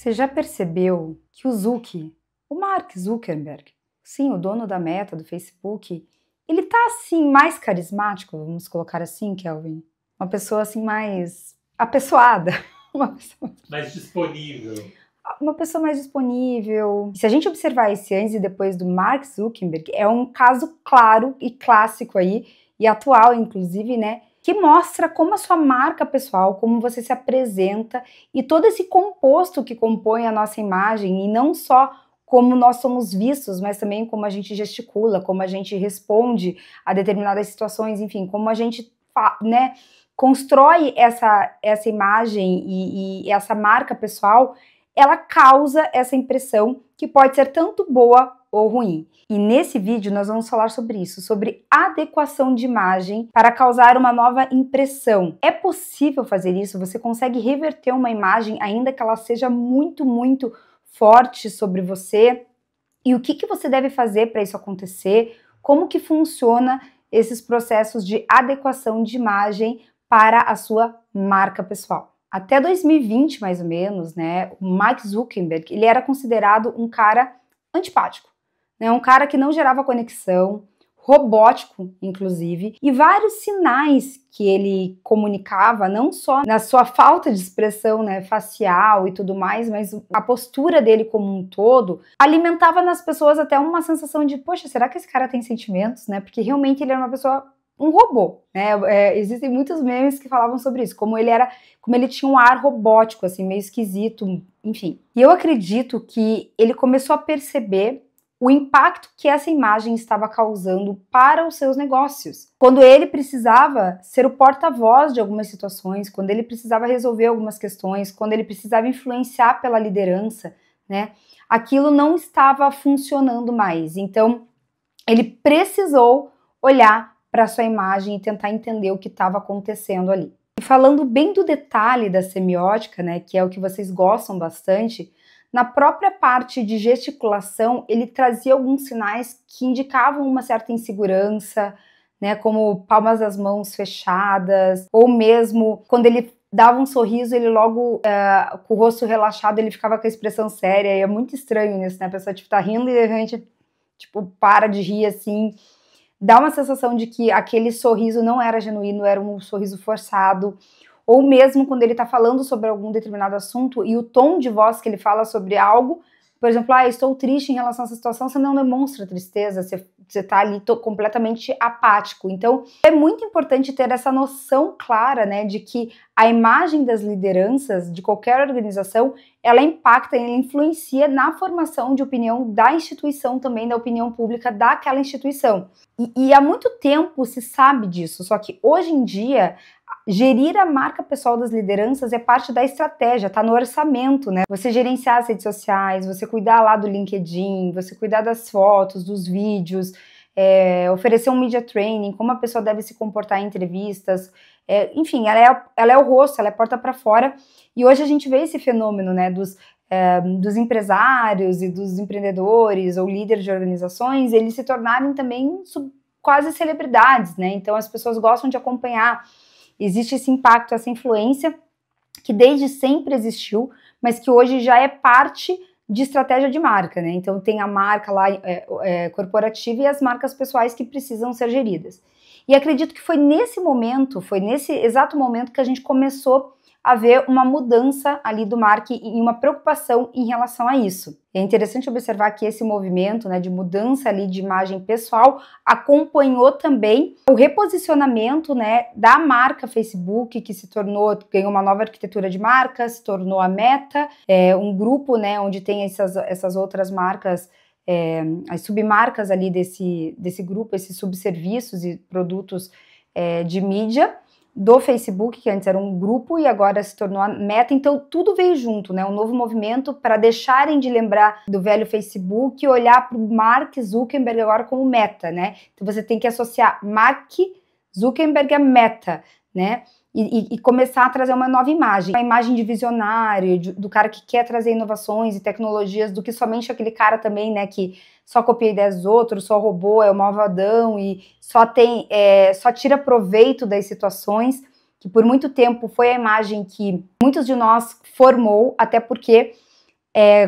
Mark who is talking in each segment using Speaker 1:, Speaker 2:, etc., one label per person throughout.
Speaker 1: Você já percebeu que o Mark Zuckerberg, sim, o dono da Meta, do Facebook, ele tá assim mais carismático, vamos colocar assim, Kelvin? Uma pessoa assim mais apessoada,
Speaker 2: mais disponível.
Speaker 1: Uma pessoa mais disponível. Se a gente observar esse antes e depois do Mark Zuckerberg, é um caso claro e clássico aí, e atual inclusive, né, que mostra como a sua marca pessoal, como você se apresenta e todo esse composto que compõe a nossa imagem, e não só como nós somos vistos, mas também como a gente gesticula, como a gente responde a determinadas situações, enfim, como a gente, né, constrói essa imagem e essa marca pessoal, ela causa essa impressão que pode ser tanto boa ou ruim. E nesse vídeo nós vamos falar sobre isso, sobre adequação de imagem para causar uma nova impressão. É possível fazer isso? Você consegue reverter uma imagem ainda que ela seja muito, muito forte sobre você? E o que você deve fazer para isso acontecer? Como que funciona esses processos de adequação de imagem para a sua marca pessoal? Até 2020, mais ou menos, né, o Mark Zuckerberg, ele era considerado um cara antipático, né, um cara que não gerava conexão, robótico, inclusive, e vários sinais que ele comunicava, não só na sua falta de expressão, né, facial e tudo mais, mas a postura dele como um todo, alimentava nas pessoas até uma sensação de, poxa, será que esse cara tem sentimentos, né, porque realmente ele era uma pessoa, um robô, né, existem muitos memes que falavam sobre isso, como ele tinha um ar robótico, assim, meio esquisito, enfim. E eu acredito que ele começou a perceber o impacto que essa imagem estava causando para os seus negócios. Quando ele precisava ser o porta-voz de algumas situações, quando ele precisava resolver algumas questões, quando ele precisava influenciar pela liderança, né, aquilo não estava funcionando mais. Então, ele precisou olhar para a sua imagem e tentar entender o que estava acontecendo ali. E falando bem do detalhe da semiótica, né, que é o que vocês gostam bastante, na própria parte de gesticulação, ele trazia alguns sinais que indicavam uma certa insegurança, né, como palmas das mãos fechadas, ou mesmo quando ele dava um sorriso, ele logo, com o rosto relaxado, ele ficava com a expressão séria, e é muito estranho isso, né, a pessoa tá rindo e a gente, para de rir assim, dá uma sensação de que aquele sorriso não era genuíno, era um sorriso forçado, ou mesmo quando ele tá falando sobre algum determinado assunto e o tom de voz que ele fala sobre algo, por exemplo, estou triste em relação a essa situação, você não demonstra tristeza, você tá ali completamente apático. Então, é muito importante ter essa noção clara, né, de que a imagem das lideranças de qualquer organização, ela impacta, ela influencia na formação de opinião da instituição também, da opinião pública daquela instituição. E há muito tempo se sabe disso, só que hoje em dia, gerir a marca pessoal das lideranças é parte da estratégia, tá no orçamento, né? Você gerenciar as redes sociais, você cuidar lá do LinkedIn, você cuidar das fotos, dos vídeos, oferecer um media training, como a pessoa deve se comportar em entrevistas, enfim, ela é o rosto, ela é porta para fora, e hoje a gente vê esse fenômeno, né, dos empresários e dos empreendedores ou líderes de organizações, eles se tornarem também quase celebridades, né? Então as pessoas gostam de acompanhar. Existe esse impacto, essa influência que desde sempre existiu, mas que hoje já é parte de estratégia de marca, né? Então tem a marca lá corporativa e as marcas pessoais que precisam ser geridas. E acredito que foi nesse exato momento que a gente começou a ver uma mudança ali do marketing e uma preocupação em relação a isso. É interessante observar que esse movimento, né, de mudança ali de imagem pessoal acompanhou também o reposicionamento, né, da marca Facebook, que ganhou uma nova arquitetura de marca, se tornou a Meta, um grupo, né, onde tem essas outras marcas, as submarcas ali desse grupo, esses subserviços e produtos de mídia do Facebook, que antes era um grupo e agora se tornou a Meta, então tudo veio junto, né, um novo movimento para deixarem de lembrar do velho Facebook e olhar para o Mark Zuckerberg agora como Meta, né, então você tem que associar Mark Zuckerberg a Meta, né, e começar a trazer uma nova imagem, uma imagem de visionário, do cara que quer trazer inovações e tecnologias, do que somente aquele cara também, né, que só copia ideias dos outros, só roubou, é o malvadão e só tira proveito das situações, que por muito tempo foi a imagem que muitos de nós formou, até porque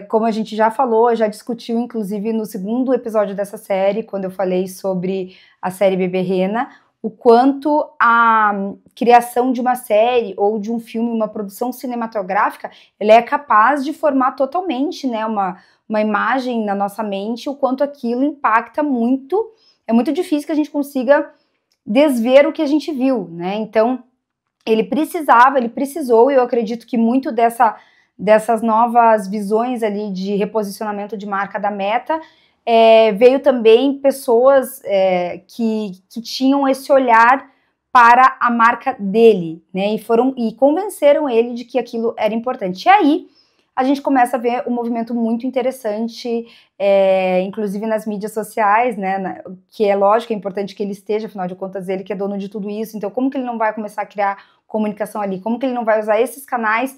Speaker 1: Como a gente já falou, já discutiu, inclusive, no segundo episódio dessa série, quando eu falei sobre a série Bebê Rena, o quanto a criação de uma série ou de um filme, uma produção cinematográfica, ela é capaz de formar totalmente, né, uma imagem na nossa mente, o quanto aquilo impacta muito. É muito difícil que a gente consiga desver o que a gente viu, né? Então, ele precisou, e eu acredito que muito dessas novas visões ali de reposicionamento de marca da Meta, veio também pessoas que tinham esse olhar para a marca dele, né? E convenceram ele de que aquilo era importante. E aí a gente começa a ver um movimento muito interessante, inclusive nas mídias sociais, né? Que é lógico, é importante que ele esteja, afinal de contas, ele que é dono de tudo isso. Então, como que ele não vai começar a criar comunicação ali? Como que ele não vai usar esses canais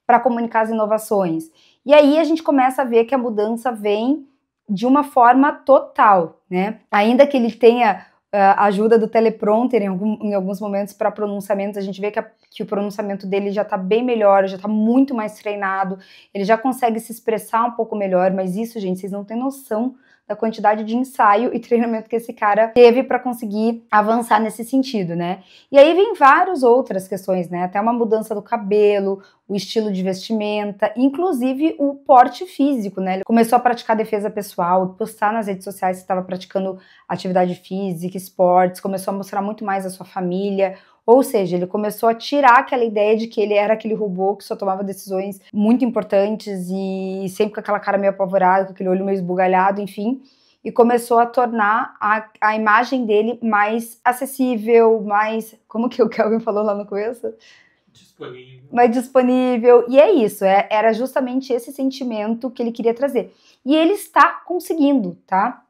Speaker 1: para comunicar as inovações? E aí a gente começa a ver que a mudança vem de uma forma total, né? Ainda que ele tenha a ajuda do teleprompter em alguns momentos para pronunciamentos, a gente vê que o pronunciamento dele já está bem melhor, já está muito mais treinado, ele já consegue se expressar um pouco melhor, mas isso, gente, vocês não têm noção da quantidade de ensaio e treinamento que esse cara teve para conseguir avançar nesse sentido, né? E aí vem várias outras questões, né? Até uma mudança do cabelo, o estilo de vestimenta, inclusive o porte físico, né? Ele começou a praticar defesa pessoal, postar nas redes sociais que estava praticando atividade física, esportes, começou a mostrar muito mais a sua família. Ou seja, ele começou a tirar aquela ideia de que ele era aquele robô que só tomava decisões muito importantes e sempre com aquela cara meio apavorada, com aquele olho meio esbugalhado, enfim, e começou a tornar a imagem dele mais acessível, mais... Como que o Kelvin falou lá no começo?
Speaker 2: Disponível.
Speaker 1: Mais disponível. E é isso, era justamente esse sentimento que ele queria trazer. E ele está conseguindo, tá?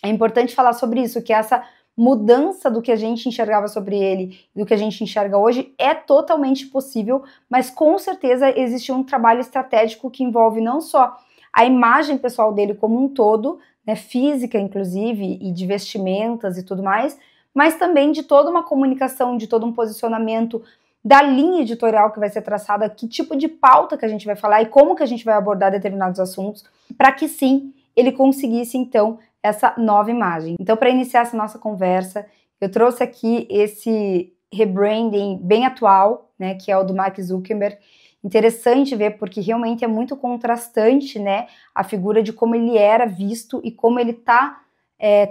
Speaker 1: É importante falar sobre isso, que essa mudança do que a gente enxergava sobre ele e do que a gente enxerga hoje é totalmente possível, mas com certeza existe um trabalho estratégico que envolve não só a imagem pessoal dele como um todo, né, física inclusive, e de vestimentas e tudo mais, mas também de toda uma comunicação, de todo um posicionamento, da linha editorial que vai ser traçada, que tipo de pauta que a gente vai falar e como que a gente vai abordar determinados assuntos, para que sim, ele conseguisse então essa nova imagem. Então, para iniciar essa nossa conversa, eu trouxe aqui esse rebranding bem atual, né, que é o do Mark Zuckerberg. Interessante ver, porque realmente é muito contrastante, né, a figura de como ele era visto e como ele está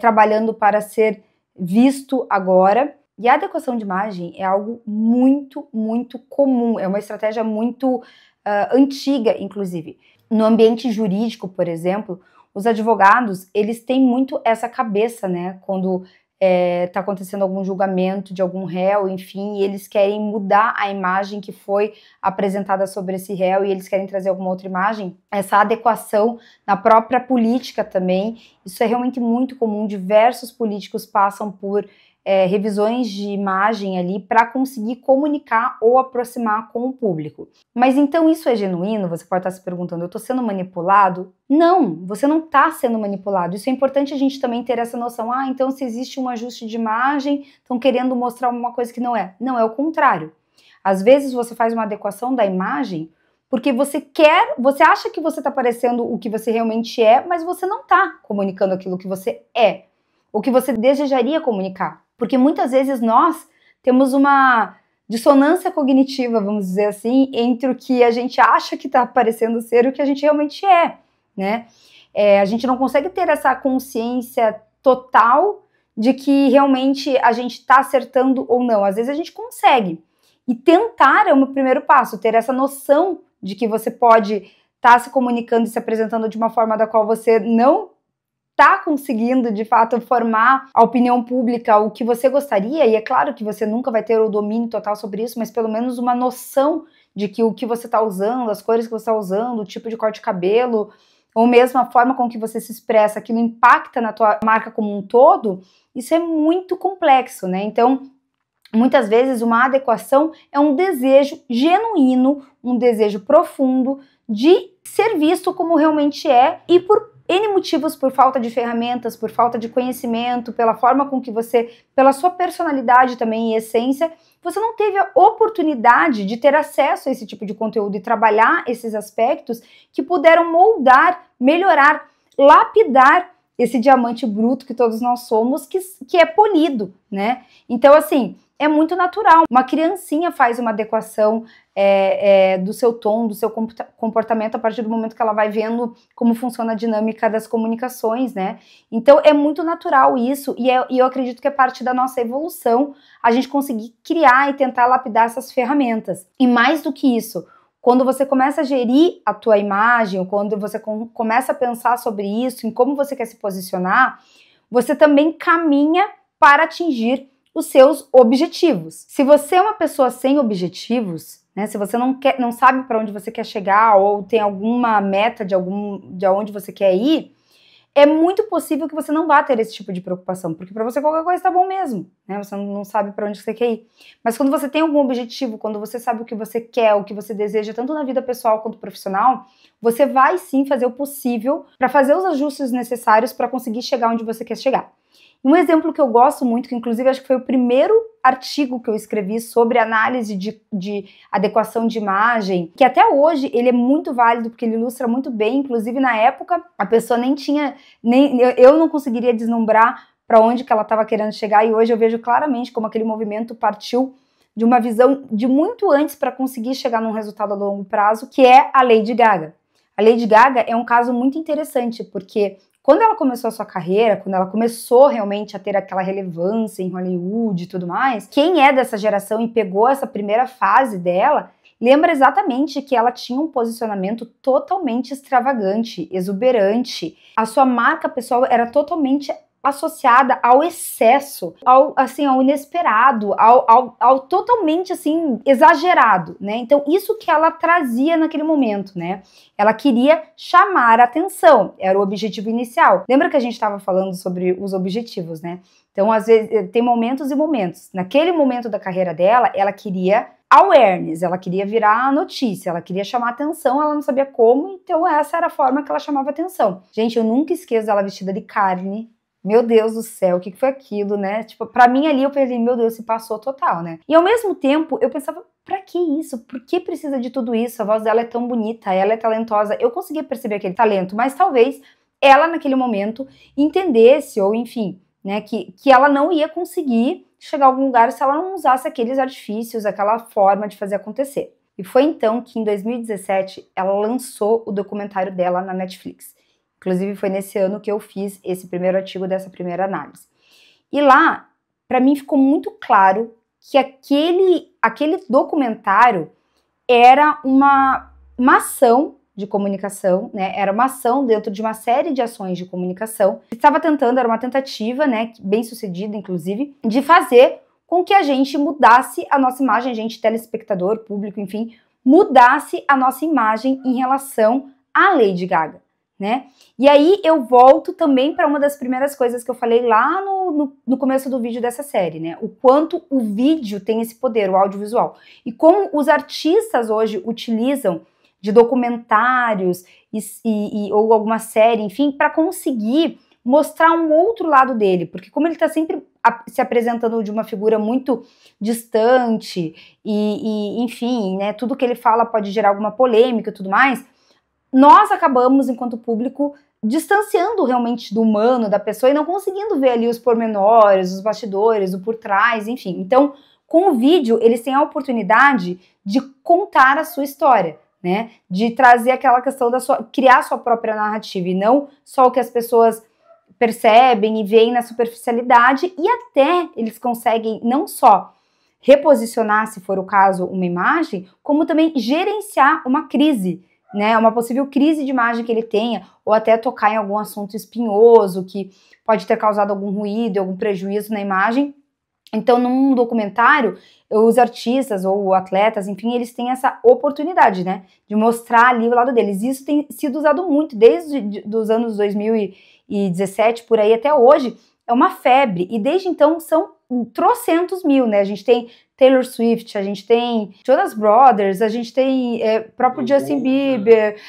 Speaker 1: trabalhando para ser visto agora. E a adequação de imagem é algo muito, muito comum, é uma estratégia muito antiga, inclusive. No ambiente jurídico, por exemplo, os advogados, eles têm muito essa cabeça, né, quando está acontecendo algum julgamento de algum réu, enfim, e eles querem mudar a imagem que foi apresentada sobre esse réu e eles querem trazer alguma outra imagem. Essa adequação na própria política também, isso é realmente muito comum, diversos políticos passam por revisões de imagem ali para conseguir comunicar ou aproximar com o público. Mas então isso é genuíno? Você pode estar se perguntando, eu estou sendo manipulado? Não, você não está sendo manipulado. Isso é importante a gente também ter essa noção. Então se existe um ajuste de imagem, estão querendo mostrar uma coisa que não é. Não, é o contrário. Às vezes você faz uma adequação da imagem porque você acha que você está parecendo o que você realmente é, mas você não está comunicando aquilo que você é, o que você desejaria comunicar. Porque muitas vezes nós temos uma dissonância cognitiva, vamos dizer assim, entre o que a gente acha que está parecendo ser e o que a gente realmente é, né? A gente não consegue ter essa consciência total de que realmente a gente está acertando ou não. Às vezes a gente consegue. E tentar é o primeiro passo, ter essa noção de que você pode estar se comunicando e se apresentando de uma forma da qual você não está conseguindo, de fato, formar a opinião pública o que você gostaria, e é claro que você nunca vai ter o domínio total sobre isso, mas pelo menos uma noção de que o que você está usando, as cores que você está usando, o tipo de corte de cabelo, ou mesmo a forma com que você se expressa, aquilo impacta na tua marca como um todo, isso é muito complexo, né? Então, muitas vezes uma adequação é um desejo genuíno, um desejo profundo de ser visto como realmente é, e por N motivos, por falta de ferramentas, por falta de conhecimento, pela forma com que você, pela sua personalidade também e essência, você não teve a oportunidade de ter acesso a esse tipo de conteúdo e trabalhar esses aspectos que puderam moldar, melhorar, lapidar esse diamante bruto que todos nós somos, que é polido, né? Então, assim, é muito natural. Uma criancinha faz uma adequação do seu tom, do seu comportamento a partir do momento que ela vai vendo como funciona a dinâmica das comunicações, né? Então é muito natural isso e eu acredito que é parte da nossa evolução a gente conseguir criar e tentar lapidar essas ferramentas. E mais do que isso, quando você começa a gerir a tua imagem, ou quando você começa a pensar sobre isso, em como você quer se posicionar, você também caminha para atingir os seus objetivos. Se você é uma pessoa sem objetivos, né, se você não sabe para onde você quer chegar ou tem alguma meta de onde você quer ir, é muito possível que você não vá ter esse tipo de preocupação, porque para você qualquer coisa está bom mesmo, né? Você não sabe para onde você quer ir. Mas quando você tem algum objetivo, quando você sabe o que você quer, o que você deseja, tanto na vida pessoal quanto profissional, você vai sim fazer o possível para fazer os ajustes necessários para conseguir chegar onde você quer chegar. Um exemplo que eu gosto muito, que inclusive acho que foi o primeiro artigo que eu escrevi sobre análise de adequação de imagem, que até hoje ele é muito válido, porque ele ilustra muito bem, inclusive na época a pessoa eu não conseguiria deslumbrar para onde que ela estava querendo chegar, e hoje eu vejo claramente como aquele movimento partiu de uma visão de muito antes para conseguir chegar num resultado a longo prazo, que é a Lady Gaga. A Lady Gaga é um caso muito interessante, porque quando ela começou a sua carreira, quando ela começou realmente a ter aquela relevância em Hollywood e tudo mais, quem é dessa geração e pegou essa primeira fase dela, lembra exatamente que ela tinha um posicionamento totalmente extravagante, exuberante. A sua marca pessoal era totalmente associada ao excesso, ao inesperado, ao totalmente assim exagerado, né? Então isso que ela trazia naquele momento, né? Ela queria chamar a atenção, era o objetivo inicial. Lembra que a gente estava falando sobre os objetivos, né? Então às vezes tem momentos e momentos. Naquele momento da carreira dela, ela queria awareness, ela queria virar a notícia, ela queria chamar atenção, ela não sabia como, então essa era a forma que ela chamava atenção. Gente, eu nunca esqueço dela vestida de carne. Meu Deus do céu, o que foi aquilo, né? Tipo, pra mim ali eu pensei, meu Deus, se passou total, né? E ao mesmo tempo, eu pensava, pra que isso? Por que precisa de tudo isso? A voz dela é tão bonita, ela é talentosa. Eu conseguia perceber aquele talento, mas talvez ela naquele momento entendesse, ou enfim, né, que ela não ia conseguir chegar a algum lugar se ela não usasse aqueles artifícios, aquela forma de fazer acontecer. E foi então que em 2017 ela lançou o documentário dela na Netflix. Inclusive, foi nesse ano que eu fiz esse primeiro artigo dessa primeira análise. E lá, para mim, ficou muito claro que aquele documentário era uma ação de comunicação, né? Era uma ação dentro de uma série de ações de comunicação. Estava tentando, era uma tentativa, né, bem sucedida, inclusive, de fazer com que a gente mudasse a nossa imagem, a gente, telespectador, público, enfim, mudasse a nossa imagem em relação à Lady Gaga, né? E aí eu volto também para uma das primeiras coisas que eu falei lá no começo do vídeo dessa série, né? O quanto o vídeo tem esse poder, o audiovisual. E como os artistas hoje utilizam de documentários ou alguma série, enfim, para conseguir mostrar um outro lado dele. Porque como ele está sempre se apresentando de uma figura muito distante enfim, né? Tudo que ele fala pode gerar alguma polêmica e tudo mais, nós acabamos, enquanto público, distanciando realmente do humano, da pessoa, e não conseguindo ver ali os pormenores, os bastidores, o por trás, enfim. Então, com o vídeo, eles têm a oportunidade de contar a sua história, né? De trazer aquela questão criar a sua própria narrativa, e não só o que as pessoas percebem e veem na superficialidade, e até eles conseguem não só reposicionar, se for o caso, uma imagem, como também gerenciar uma crise, né, uma possível crise de imagem que ele tenha, ou até tocar em algum assunto espinhoso que pode ter causado algum ruído, algum prejuízo na imagem. Então, num documentário, os artistas ou atletas, enfim, eles têm essa oportunidade, né, de mostrar ali o lado deles. Isso tem sido usado muito desde os anos 2017, por aí até hoje, é uma febre, e desde então são trocentos mil, né? A gente tem Taylor Swift, a gente tem Jonas Brothers, a gente tem próprio Justin Bieber,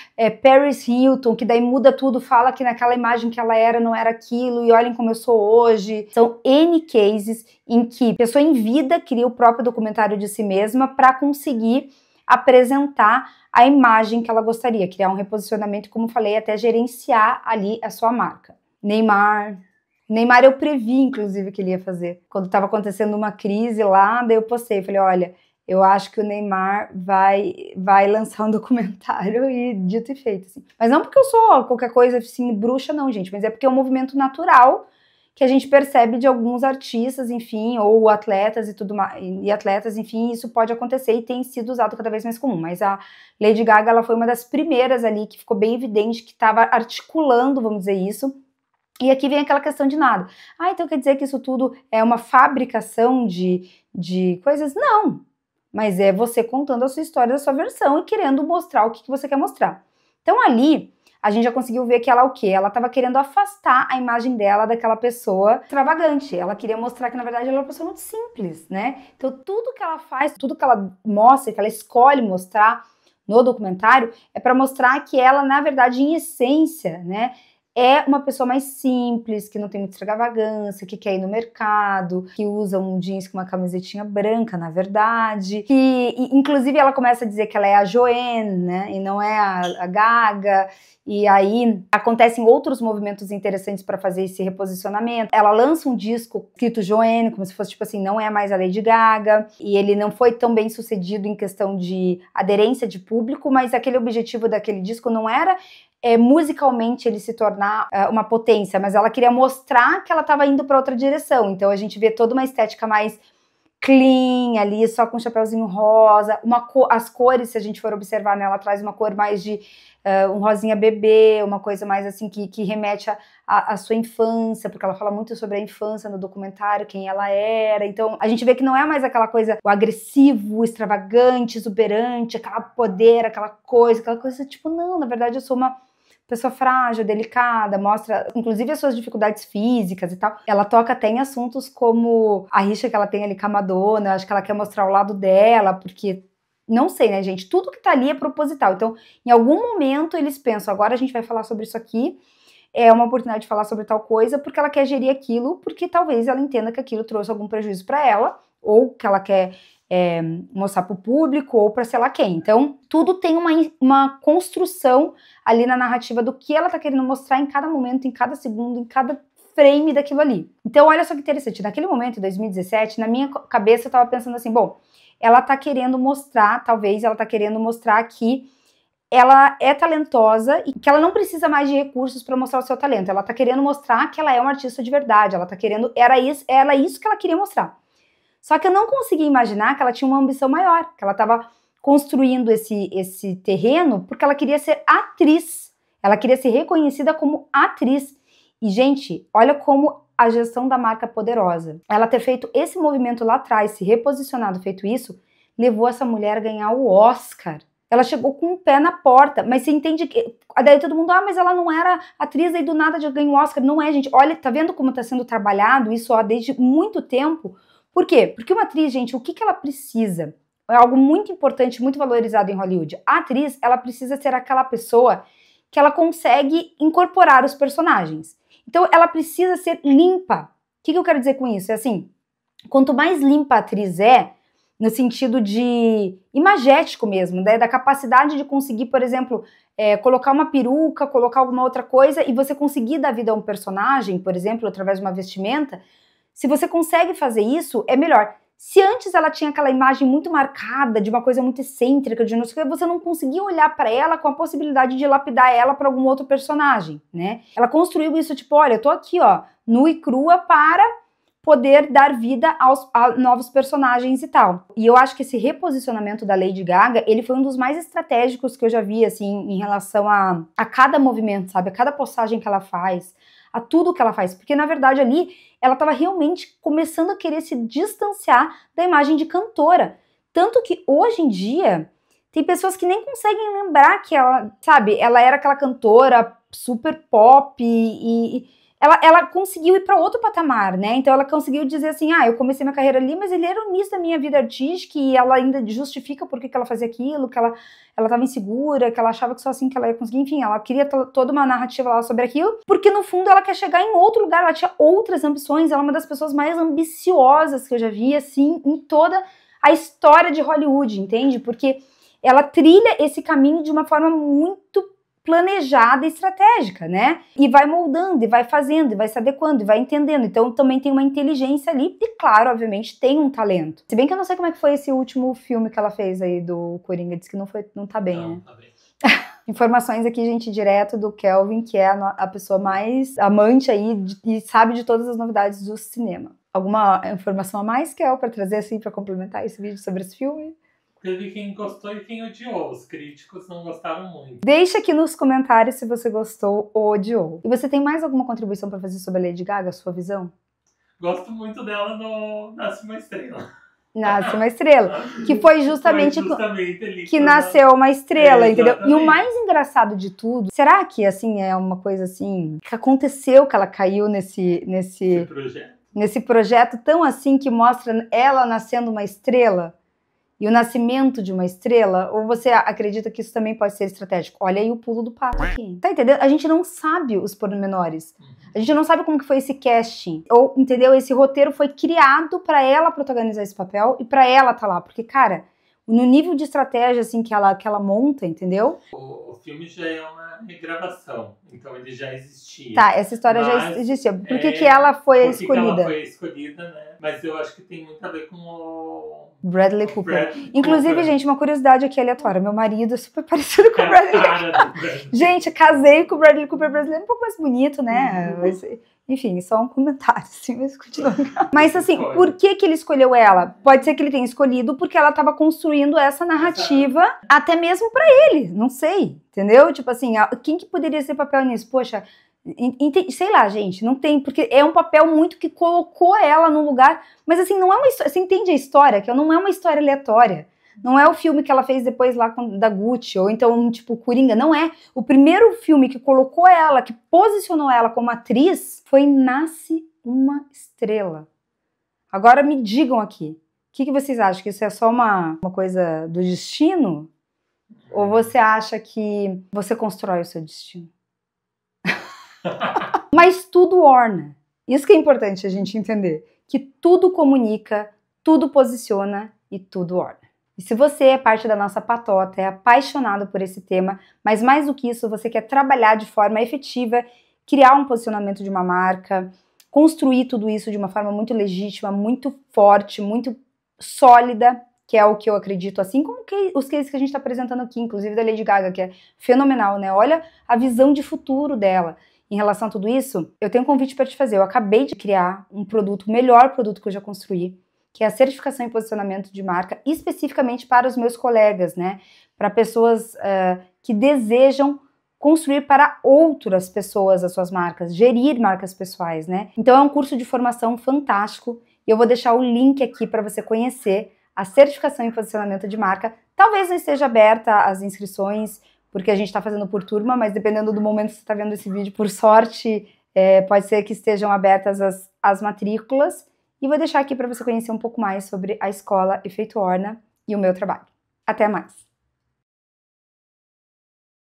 Speaker 1: Paris Hilton, que daí muda tudo, fala que naquela imagem que ela era não era aquilo, e olhem como eu sou hoje. São N cases em que a pessoa em vida cria o próprio documentário de si mesma para conseguir apresentar a imagem que ela gostaria, criar um reposicionamento, como falei, até gerenciar ali a sua marca. Neymar eu previ, inclusive, que ele ia fazer. Quando estava acontecendo uma crise lá, daí eu postei, falei, olha, eu acho que o Neymar vai lançar um documentário e dito e feito, assim. Mas não porque eu sou qualquer coisa assim, bruxa não, gente, mas é porque é um movimento natural que a gente percebe de alguns artistas, enfim, ou atletas e tudo mais, e atletas, enfim, isso pode acontecer e tem sido usado cada vez mais comum. Mas a Lady Gaga, ela foi uma das primeiras ali que ficou bem evidente que estava articulando, vamos dizer isso. E aqui vem aquela questão de nada. Então quer dizer que isso tudo é uma fabricação de coisas? Não. Mas é você contando a sua história, a sua versão e querendo mostrar o que você quer mostrar. Então ali, a gente já conseguiu ver que ela o quê? Ela estava querendo afastar a imagem dela daquela pessoa extravagante. Ela queria mostrar que, na verdade, ela é uma pessoa muito simples, né? Então tudo que ela faz, tudo que ela mostra, que ela escolhe mostrar no documentário, é para mostrar que ela, na verdade, em essência, né, é uma pessoa mais simples, que não tem muita extravagância, que quer ir no mercado, que usa um jeans com uma camisetinha branca, na verdade, que, inclusive, ela começa a dizer que ela é a Joanne, né, e não é a Gaga, e aí acontecem outros movimentos interessantes para fazer esse reposicionamento. Ela lança um disco escrito Joanne, como se fosse, tipo assim, não é mais a Lady Gaga, e ele não foi tão bem sucedido em questão de aderência de público, mas aquele objetivo daquele disco não era musicalmente ele se tornar uma potência, mas ela queria mostrar que ela estava indo para outra direção. Então a gente vê toda uma estética mais clean ali, só com um chapeuzinho rosa, as cores, se a gente for observar, né, ela traz uma cor mais de um rosinha bebê, uma coisa mais assim que remete à sua infância, porque ela fala muito sobre a infância no documentário, quem ela era. Então a gente vê que não é mais aquela coisa, o agressivo, o extravagante, exuberante, aquela poder, aquela coisa tipo, não, na verdade eu sou uma pessoa frágil, delicada, mostra inclusive as suas dificuldades físicas e tal. Ela toca até em assuntos como a rixa que ela tem ali com a Madonna, acho que ela quer mostrar o lado dela, porque, não sei, né, gente, tudo que tá ali é proposital. Então, em algum momento eles pensam, agora a gente vai falar sobre isso aqui, é uma oportunidade de falar sobre tal coisa, porque ela quer gerir aquilo, porque talvez ela entenda que aquilo trouxe algum prejuízo para ela, ou que ela quer mostrar para o público ou para sei lá quem. Então, tudo tem uma construção ali na narrativa do que ela tá querendo mostrar em cada momento, em cada segundo, em cada frame daquilo ali. Então, olha só que interessante. Naquele momento, em 2017, na minha cabeça eu tava pensando assim, bom, ela tá querendo mostrar, talvez ela tá querendo mostrar que ela é talentosa e que ela não precisa mais de recursos para mostrar o seu talento. Ela tá querendo mostrar que ela é uma artista de verdade. Ela tá querendo, era isso que ela queria mostrar. Só que eu não conseguia imaginar que ela tinha uma ambição maior, que ela estava construindo esse terreno porque ela queria ser atriz, ela queria ser reconhecida como atriz. E, gente, olha como a gestão da marca é poderosa. Ela ter feito esse movimento lá atrás, se reposicionado, feito isso, levou essa mulher a ganhar o Oscar. Ela chegou com um pé na porta, mas você entende que... Daí todo mundo, mas ela não era atriz, aí do nada já ganhou o Oscar. Não é, gente. Olha, tá vendo como tá sendo trabalhado isso desde muito tempo? Por quê? Porque uma atriz, gente, o que ela precisa? É algo muito importante, muito valorizado em Hollywood. A atriz, ela precisa ser aquela pessoa que ela consegue incorporar os personagens. Então, ela precisa ser limpa. O que eu quero dizer com isso? É assim, quanto mais limpa a atriz no sentido de imagético mesmo, né? Da capacidade de conseguir, por exemplo, colocar uma peruca, colocar alguma outra coisa e você conseguir dar vida a um personagem, por exemplo, através de uma vestimenta. Se você consegue fazer isso, é melhor. Se antes ela tinha aquela imagem muito marcada, de uma coisa muito excêntrica, de não sei o que, você não conseguia olhar para ela com a possibilidade de lapidar ela para algum outro personagem, né? Ela construiu isso, tipo, olha, eu tô aqui, ó, nua e crua para poder dar vida a novos personagens e tal. E eu acho que esse reposicionamento da Lady Gaga, ele foi um dos mais estratégicos que eu já vi, assim, em relação a cada movimento, sabe? A cada postagem que ela faz, a tudo que ela faz. Porque, na verdade, ali, ela estava realmente começando a querer se distanciar da imagem de cantora. Tanto que, hoje em dia, tem pessoas que nem conseguem lembrar que ela, sabe, ela era aquela cantora super pop e ela conseguiu ir para outro patamar, né? Então ela conseguiu dizer assim, eu comecei minha carreira ali, mas ele era o início da minha vida artística e ela ainda justifica por que ela fazia aquilo, que ela estava insegura, que ela achava que só assim que ela ia conseguir, enfim, ela queria toda uma narrativa lá sobre aquilo, porque no fundo ela quer chegar em outro lugar, ela tinha outras ambições, ela é uma das pessoas mais ambiciosas que eu já vi, assim, em toda a história de Hollywood, entende? Porque ela trilha esse caminho de uma forma muito planejada e estratégica, né? E vai moldando, e vai fazendo, e vai se adequando, e vai entendendo. Então também tem uma inteligência ali e, claro, obviamente, tem um talento. Se bem que eu não sei como é que foi esse último filme que ela fez aí do Coringa, disse que não tá bem, né?
Speaker 2: Tá bem.
Speaker 1: Informações aqui, gente, direto do Kelvin, que é a pessoa mais amante aí e sabe de todas as novidades do cinema. Alguma informação a mais, Kel, pra trazer assim, pra complementar esse vídeo sobre esse filme?
Speaker 2: Teve quem gostou e quem odiou. Os críticos não gostaram muito.
Speaker 1: Deixa aqui nos comentários se você gostou ou odiou. E você tem mais alguma contribuição para fazer sobre a Lady Gaga, a sua visão?
Speaker 2: Gosto muito dela no Nasce uma Estrela.
Speaker 1: Nasce uma Estrela. Que foi justamente
Speaker 2: ali
Speaker 1: que nasceu uma estrela, entendeu?
Speaker 2: Exatamente.
Speaker 1: E o mais engraçado de tudo, será que, assim, é uma coisa assim, que aconteceu, que ela caiu nesse projeto tão assim, que mostra ela nascendo uma estrela? E o nascimento de uma estrela, ou você acredita que isso também pode ser estratégico? Olha aí o pulo do pato aqui. Tá entendendo? A gente não sabe os pormenores. A gente não sabe como que foi esse casting. Ou, entendeu? Esse roteiro foi criado pra ela protagonizar esse papel e pra ela tá lá. Porque, cara, no nível de estratégia, assim, que ela monta, entendeu?
Speaker 2: O filme já é uma regravação. Então ele já existia.
Speaker 1: Tá, essa história já existia. Por que ela foi escolhida?
Speaker 2: Ela foi escolhida, né? Mas eu acho que tem muito a ver com o
Speaker 1: Bradley Cooper. Inclusive, gente, uma curiosidade aqui aleatória. Meu marido é super parecido com o Bradley Cooper. Gente, casei com o Bradley Cooper brasileiro, um pouco mais bonito, né? Mas, enfim, só um comentário, assim, mas continuando. Mas, assim, por que ele escolheu ela? Pode ser que ele tenha escolhido porque ela estava construindo essa narrativa, até mesmo pra ele, não sei, entendeu? Tipo assim, quem que poderia ser papel nisso? Poxa, sei lá, gente, não tem, porque é um papel muito que colocou ela no lugar, mas assim, não é uma história, você entende a história, que não é uma história aleatória, não é o filme que ela fez depois lá da Gucci, ou então, tipo, Coringa, não é. O primeiro filme que colocou ela, que posicionou ela como atriz, foi Nasce uma Estrela. Agora me digam aqui, o que vocês acham? Que isso é só uma coisa do destino? Ou você acha que você constrói o seu destino? Mas tudo orna. Isso que é importante a gente entender. Que tudo comunica, tudo posiciona e tudo orna. E se você é parte da nossa patota, é apaixonado por esse tema, mas mais do que isso, você quer trabalhar de forma efetiva, criar um posicionamento de uma marca, construir tudo isso de uma forma muito legítima, muito forte, muito sólida, que é o que eu acredito, assim como os cases que a gente está apresentando aqui, inclusive da Lady Gaga, que é fenomenal, né? Olha a visão de futuro dela. Em relação a tudo isso, eu tenho um convite para te fazer. Eu acabei de criar um produto, o melhor produto que eu já construí, que é a certificação e posicionamento de marca, especificamente para os meus colegas, né? Para pessoas que desejam construir para outras pessoas as suas marcas, gerir marcas pessoais, né? Então é um curso de formação fantástico e eu vou deixar o link aqui para você conhecer a certificação e posicionamento de marca. Talvez não esteja aberta as inscrições, porque a gente está fazendo por turma, mas dependendo do momento que você está vendo esse vídeo, por sorte, pode ser que estejam abertas as matrículas. E vou deixar aqui para você conhecer um pouco mais sobre a escola Efeito Orna e o meu trabalho. Até mais!